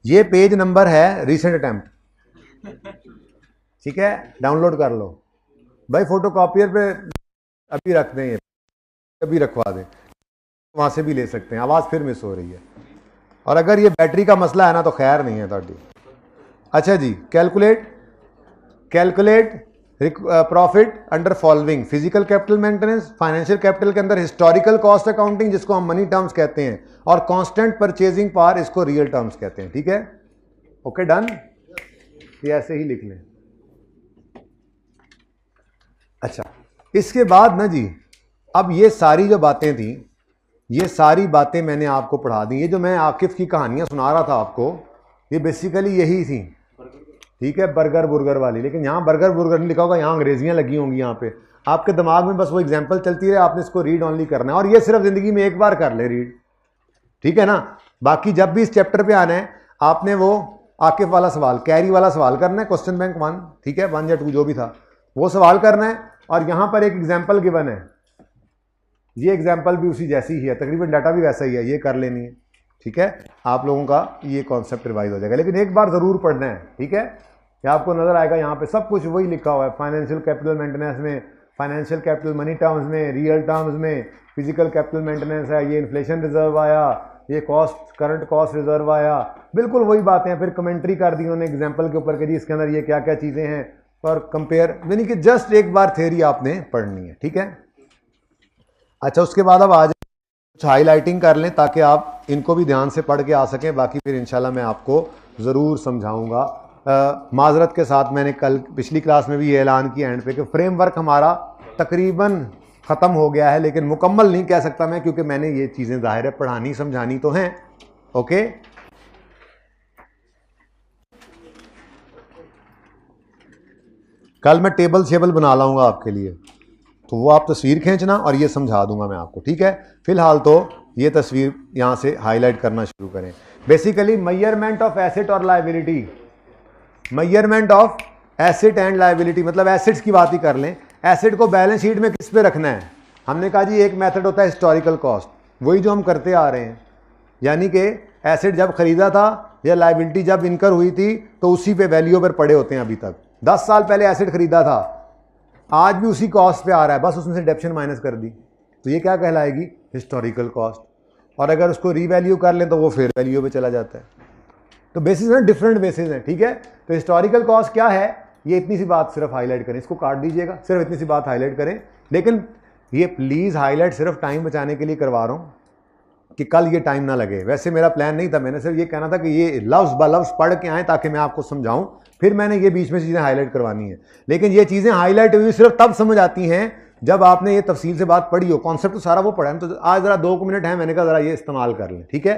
ये पेज नंबर है रिसेंट अटेम्प्ट, ठीक है, डाउनलोड कर लो भाई, फोटो कॉपियर पे अभी रख दें, ये अभी रखवा दें, वहां से भी ले सकते हैं, आवाज़ फिर मिस हो रही है, और अगर ये बैटरी का मसला है ना तो खैर नहीं है ताड़ी। अच्छा जी, calculate profit under following, physical capital maintenance, financial capital के अंदर हिस्टोरिकल कॉस्ट अकाउंटिंग जिसको हम मनी टर्म्स कहते हैं, और कांस्टेंट परचेजिंग पावर इसको रियल टर्म्स कहते हैं, ठीक है, ओके डन, ये ऐसे ही लिख लें। अच्छा, इसके बाद ना जी, अब ये सारी जो बातें थी, ये सारी बातें मैंने आपको पढ़ा दी, ये जो मैं आकिफ की कहानियां सुना रहा था आपको, ये बेसिकली यही थी, ठीक है, बर्गर बुर्गर वाली, लेकिन यहाँ बर्गर बुर्गर नहीं लिखा होगा, यहाँ अंग्रेजियाँ लगी होंगी, यहाँ पे आपके दिमाग में बस वो एग्जाम्पल चलती रहे, आपने इसको रीड ऑनली करना है, और ये सिर्फ जिंदगी में एक बार कर ले रीड, ठीक है ना। बाकी जब भी इस चैप्टर पे आना है आपने वो आकिफ वाला सवाल, कैरी वाला सवाल करना है, क्वेश्चन बैंक 1, ठीक है, 1 या 2 जो भी था वो सवाल करना है, और यहाँ पर एक एग्जाम्पल गिवन है, ये एग्जाम्पल भी उसी जैसी ही है, तकरीबन डाटा भी वैसा ही है, ये कर लेनी है, ठीक है, आप लोगों का ये कॉन्सेप्ट रिवाइज हो जाएगा, लेकिन एक बार ज़रूर पढ़ना है, ठीक है। ये आपको नज़र आएगा यहाँ पे सब कुछ वही लिखा हुआ है, फाइनेंशियल कैपिटल मेंटेनेंस में, फाइनेंशियल कैपिटल मनी टर्म्स में, रियल टर्म्स में, फिजिकल कैपिटल मेंटेनेंस है, ये इन्फ्लेशन रिजर्व आया, ये कॉस्ट करंट कॉस्ट रिजर्व आया, बिल्कुल वही बातें हैं। फिर कमेंट्री कर दी उन्होंने एग्जाम्पल के ऊपर कि जी इसके अंदर ये क्या क्या चीज़ें हैं, और कंपेयर, यानी कि जस्ट एक बार थ्योरी आपने पढ़नी है, ठीक है। अच्छा, उसके बाद अब आज कुछ हाईलाइटिंग कर लें ताकि आप इनको भी ध्यान से पढ़ के आ सकें, बाकी फिर इंशाल्लाह मैं आपको ज़रूर समझाऊंगा। माजरत के साथ मैंने कल पिछली क्लास में भी ये ऐलान किया एंड पे कि फ्रेमवर्क हमारा तकरीबन ख़त्म हो गया है, लेकिन मुकम्मल नहीं कह सकता मैं, क्योंकि मैंने ये चीज़ें ज़ाहिर है पढ़ानी समझानी तो हैं। ओके, कल मैं टेबल शेबल बना लाऊंगा आपके लिए, तो वो आप तस्वीर खींचना और ये समझा दूंगा मैं आपको, ठीक है। फिलहाल तो ये तस्वीर यहाँ से हाईलाइट करना शुरू करें। बेसिकली मेजरमेंट ऑफ एसेट और liability, measurement of asset and liability, मतलब एसेट्स की बात ही कर लें। एसेट को बैलेंस शीट में किस पे रखना है, हमने कहा जी एक मेथड होता है हिस्टोरिकल कॉस्ट, वही जो हम करते आ रहे हैं, यानी कि एसेट जब खरीदा था या लायबिलिटी जब इनकर हुई थी तो उसी पे वैल्यू पर पड़े होते हैं। अभी तक 10 साल पहले एसेट खरीदा था, आज भी उसी कॉस्ट पे आ रहा है, बस उसमें से डेप्शन माइनस कर दी, तो ये क्या कहलाएगी, हिस्टोरिकल कॉस्ट। और अगर उसको रीवैल्यू कर लें तो वो फेयर वैल्यू पे चला जाता है। तो बेसिस में डिफरेंट बेसिस हैं, ठीक है। तो हिस्टोरिकल कॉस्ट क्या है, ये इतनी सी बात सिर्फ हाईलाइट करें, इसको काट दीजिएगा, सिर्फ इतनी सी बात हाईलाइट करें। लेकिन ये प्लीज़ हाईलाइट सिर्फ टाइम बचाने के लिए करवा रहा हूँ कि कल ये टाइम ना लगे। वैसे मेरा प्लान नहीं था, मैंने सिर्फ ये कहना था कि ये लफ्ज़ ब लफ्ज़ पढ़ के आएँ ताकि मैं आपको समझाऊँ, फिर मैंने ये बीच में चीज़ें हाईलाइट करवानी है। लेकिन ये चीज़ें हाईलाइट हुई सिर्फ तब समझ आती हैं जब आपने ये तफसील से बात पढ़ी हो, कॉन्सेप्ट तो सारा वो पढ़ा है। तो आज ज़रा 2 मिनट है, मैंने कहा ज़रा ये इस्तेमाल कर लें, ठीक है।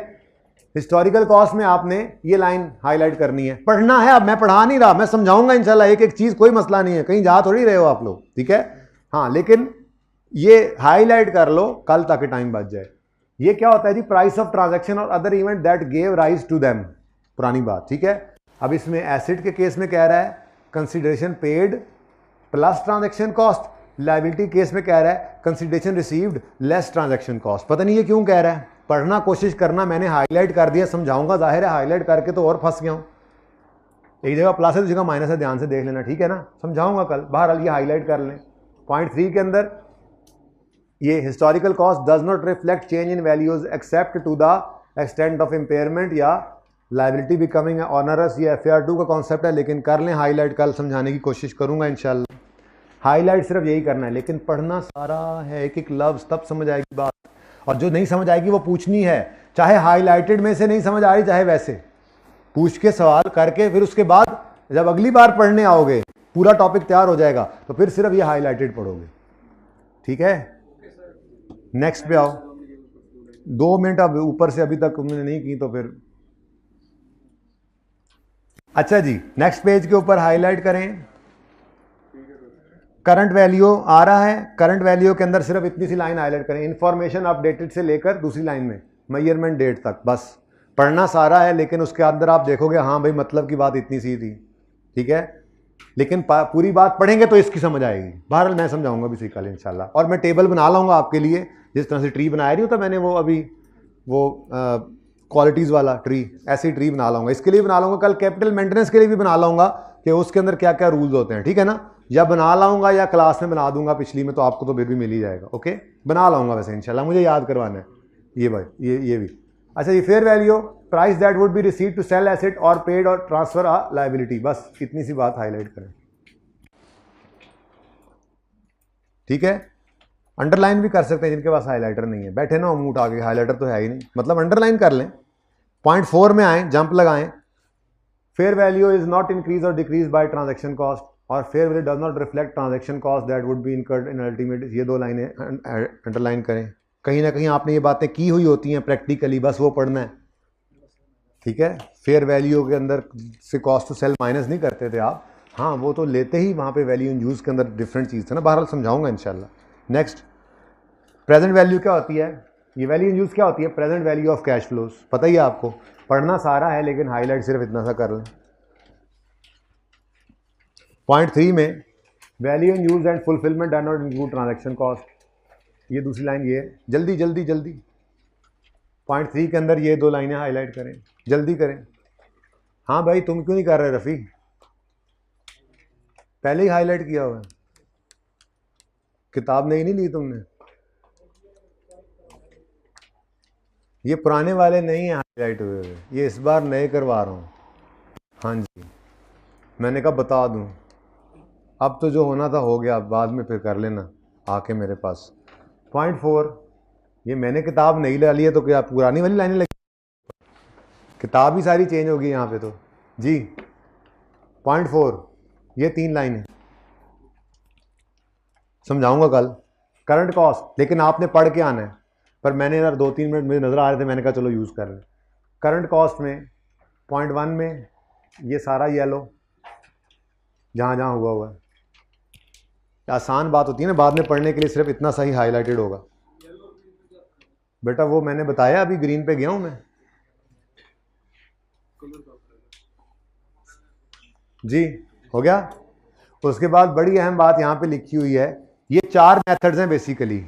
हिस्टोरिकल कॉस्ट में आपने ये लाइन हाईलाइट करनी है, पढ़ना है। अब मैं पढ़ा नहीं रहा, मैं समझाऊंगा इंशाल्लाह एक एक चीज़, कोई मसला नहीं है, कहीं जा थोड़ी रहे हो आप लोग, ठीक है। हाँ, लेकिन ये हाईलाइट कर लो कल ताकि टाइम बच जाए। ये क्या होता है जी, प्राइस ऑफ ट्रांजैक्शन और other event that gave rise to them, पुरानी बात, ठीक है। अब इसमें एसेट के केस में कह रहा है consideration paid plus transaction cost, liability case में कह रहा है consideration received less transaction cost. पता नहीं ये क्यों कह रहा है, पढ़ना कोशिश करना, मैंने हाईलाइट कर दिया, समझाऊंगा, जाहिर है हाईलाइट करके तो और फंस गया हूँ। एक जगह प्लस है दूसरी जगह माइनस है, ध्यान से देख लेना, ठीक है ना, समझाऊंगा कल। बहरहाल ये हाईलाइट कर लें। पॉइंट 3 के अंदर ये historical cost does not reflect change in values except to the extent of impairment या लायबिलिटी बिकमिंग ऑनरस, ये FAR 2 का कॉन्सेप्ट है, लेकिन कर लें हाईलाइट, कल समझाने की कोशिश करूंगा इंशाल्लाह। हाईलाइट सिर्फ यही करना है, लेकिन पढ़ना सारा है, एक एक लफ्ज़, तब समझ आएगी बात। और जो नहीं समझ आएगी वो पूछनी है, चाहे हाईलाइटेड में से नहीं समझ आ रही, चाहे वैसे पूछ के सवाल करके, फिर उसके बाद जब अगली बार पढ़ने आओगे पूरा टॉपिक तैयार हो जाएगा, तो फिर सिर्फ ये हाईलाइटेड पढ़ोगे, ठीक है। नेक्स्ट पे आओ। 2 मिनट अब ऊपर से अभी तक उन्होंने नहीं की तो फिर अच्छा जी, नेक्स्ट पेज के ऊपर हाईलाइट करें। करंट वैल्यू आ रहा है, करंट वैल्यू के अंदर सिर्फ इतनी सी लाइन हाईलाइट करें, इंफॉर्मेशन अपडेटेड से लेकर दूसरी लाइन में मेजरमेंट डेट तक, बस पढ़ना सारा है। लेकिन उसके अंदर आप देखोगे हाँ भाई मतलब की बात इतनी सी थी, ठीक है। लेकिन पूरी बात पढ़ेंगे तो इसकी समझ आएगी। बहरहाल मैं समझाऊंगा भी कल इंशाल्लाह, और मैं टेबल बना लाऊंगा आपके लिए, जिस तरह से ट्री बनाया नहीं होता मैंने, वो अभी वो क्वालिटीज़ वाला ट्री, ऐसी ट्री बना लाऊंगा, इसके लिए बना लाऊंगा। कल कैपिटल मेंटेनेंस के लिए भी बना लाऊंगा कि उसके अंदर क्या क्या रूल्स होते हैं, ठीक है ना। या बना लाऊंगा या क्लास में बना दूंगा पिछली में, तो आपको तो फिर भी मिल ही जाएगा। ओके, बना लाऊंगा वैसे इंशाल्लाह, मुझे याद करवाना है ये भाई, ये भी। अच्छा, ये fair value price that would be receive to sell asset और पेड और ट्रांसफर अ लायबिलिटी, बस इतनी सी बात हाईलाइट करें, ठीक है। अंडरलाइन भी कर सकते हैं जिनके पास हाईलाइटर नहीं है, बैठे ना मुंह उठा के, हाईलाइटर तो है ही नहीं, मतलब अंडरलाइन कर लें। पॉइंट 4 में आए, जंप लगाएं। Fair value is not increase और डिक्रीज बाय ट्रांजैक्शन कॉस्ट, और fair value does not reflect transaction cost that would B incurred in ultimate. ये 2 लाइनें अंडरलाइन करें। कहीं ना कहीं आपने ये बातें की हुई होती हैं प्रैक्टिकली, बस वो पढ़ना है, ठीक है। फेयर वैल्यू के अंदर से कॉस्ट टू सेल माइनस नहीं करते थे आप, हाँ वो तो लेते ही, वहाँ पे वैल्यू इन यूज़ के अंदर डिफरेंट चीज़ था ना। बहरहाल समझाऊंगा इंशाल्लाह। नेक्स्ट, प्रेजेंट वैल्यू क्या होती है, ये वैल्यू इन यूज़ क्या होती है, present value of cash flows, पता ही है आपको, पढ़ना सारा है लेकिन हाईलाइट सिर्फ इतना सा कर लें। पॉइंट 3 में value in use and fulfilment do not include transaction cost, ये दूसरी लाइन ये है, जल्दी जल्दी जल्दी। पॉइंट 3 के अंदर ये 2 लाइनें हाईलाइट करें, जल्दी करें। हाँ भाई तुम क्यों नहीं कर रहे रफ़ी, पहले ही हाईलाइट किया हुआ है, किताब नहीं ली तुमने, ये पुराने वाले नहीं है हाईलाइट हुए हुए, ये इस बार नए करवा रहा हूँ। हाँ जी, मैंने कहा बता दूँ, अब तो जो होना था हो गया, बाद में फिर कर लेना आके मेरे पास। पॉइंट 4, ये मैंने किताब नहीं डाली है तो क्या पुरानी वाली लाइनें लगी, किताब ही सारी चेंज होगी यहाँ पे तो जी। पॉइंट 4, ये 3 लाइनें समझाऊंगा कल, करंट कॉस्ट, लेकिन आपने पढ़ के आना है, पर मैंने यार 2-3 मिनट मुझे नज़र आ रहे थे, मैंने कहा चलो यूज़ कर रहे। करंट कॉस्ट में पॉइंट 1 में ये सारा येलो जहाँ जहाँ हुआ है, आसान बात होती है ना बाद में पढ़ने के लिए, सिर्फ इतना सही हाईलाइटेड होगा बेटा, वो मैंने बताया, अभी ग्रीन पे गया हूं मैं जी, हो गया। उसके बाद बड़ी अहम बात यहां पे लिखी हुई है, ये 4 मेथड्स हैं बेसिकली,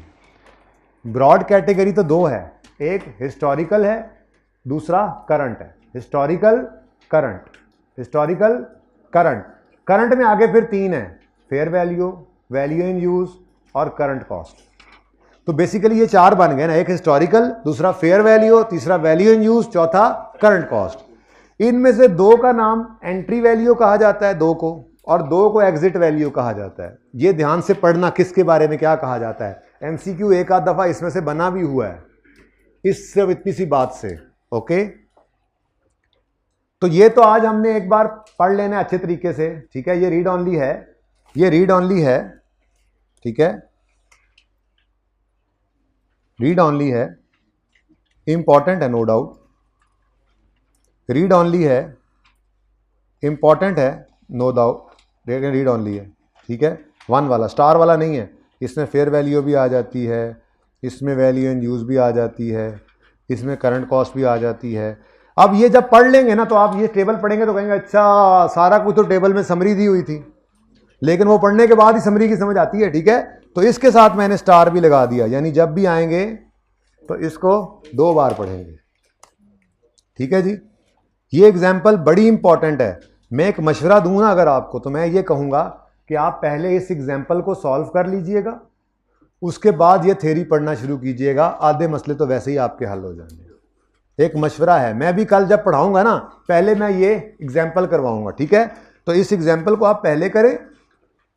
ब्रॉड कैटेगरी तो 2 है, एक हिस्टोरिकल है, दूसरा करंट है। Historical current, historical current, current में आगे फिर 3 है, fair value, value in use और करंट कॉस्ट। तो बेसिकली ये 4 बन गए ना, एक हिस्टोरिकल, दूसरा फेयर वैल्यू, तीसरा वैल्यू इन यूज, चौथा करंट कॉस्ट। इनमें से 2 का नाम एंट्री वैल्यू कहा जाता है 2 को, और 2 को एग्जिट वैल्यू कहा जाता है। ये ध्यान से पढ़ना किसके बारे में क्या कहा जाता है, एमसीक्यू एक आध दफा इसमें से बना भी हुआ है, इस सिर्फ इतनी सी बात से। ओके, तो ये तो आज हमने एक बार पढ़ लेना अच्छे तरीके से, ठीक है। ये रीड ऑनली है, ये रीड ऑनली है, ठीक है, रीड ऑनली है, इंपॉर्टेंट है नो डाउट, रीड ऑनली है, इंपॉर्टेंट है नो डाउट, लेकिन रीड ऑनली है, ठीक है। 1 वाला, स्टार वाला नहीं है, इसमें फेयर वैल्यू भी आ जाती है, इसमें वैल्यू इन यूज भी आ जाती है, इसमें करंट कॉस्ट भी आ जाती है। अब ये जब पढ़ लेंगे ना तो आप ये टेबल पढ़ेंगे तो कहेंगे अच्छा सारा कुछ तो टेबल में समरी दी हुई थी, लेकिन वो पढ़ने के बाद ही समरी की समझ आती है, ठीक है। तो इसके साथ मैंने स्टार भी लगा दिया, यानी जब भी आएंगे तो इसको 2 बार पढ़ेंगे, ठीक है जी। ये एग्जाम्पल बड़ी इंपॉर्टेंट है, मैं एक मशवरा दूं ना अगर आपको, तो मैं ये कहूंगा कि आप पहले इस एग्जाम्पल को सॉल्व कर लीजिएगा, उसके बाद ये थ्योरी पढ़ना शुरू कीजिएगा, आधे मसले तो वैसे ही आपके हल हो जाएंगे। एक मशवरा है, मैं भी कल जब पढ़ाऊंगा ना पहले मैं ये एग्जाम्पल करवाऊंगा, ठीक है। तो इस एग्जाम्पल को आप पहले करें,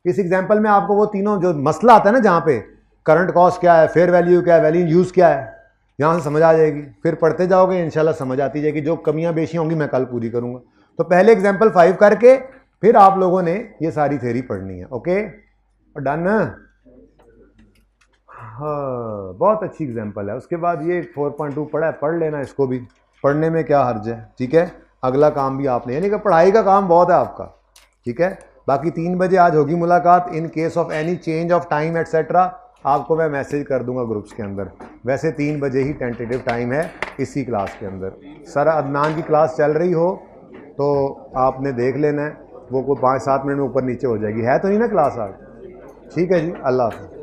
इस एग्जाम्पल में आपको वो तीनों जो मसला आता है ना, जहाँ पे करंट कॉस्ट क्या है, फेयर वैल्यू क्या है, वैल्यू यूज क्या है, यहाँ से समझ आ जाएगी, फिर पढ़ते जाओगे इंशाल्लाह समझ आती जाएगी, जो कमियां बेशियां होंगी मैं कल पूरी करूंगा। तो पहले एग्जाम्पल 5 करके फिर आप लोगों ने ये सारी थ्योरी पढ़नी है, ओके, और डन। हाँ बहुत अच्छी एग्जाम्पल है। उसके बाद ये 4.2 पढ़ा है, पढ़ लेना, इसको भी पढ़ने में क्या हर्ज है, ठीक है। अगला काम भी आपने, यानी कि पढ़ाई का काम बहुत है आपका, ठीक है। बाकी 3 बजे आज होगी मुलाकात, in case of any change of time etcetera आपको मैं मैसेज कर दूंगा ग्रुप्स के अंदर। वैसे 3 बजे ही टेंटेटिव टाइम है इसी क्लास के अंदर। सर अदनान की क्लास चल रही हो तो आपने देख लेना है, वो कोई 5-7 मिनट में ऊपर नीचे हो जाएगी, है तो नहीं ना क्लास आज, ठीक है जी। अल्लाह हाफ़िज़।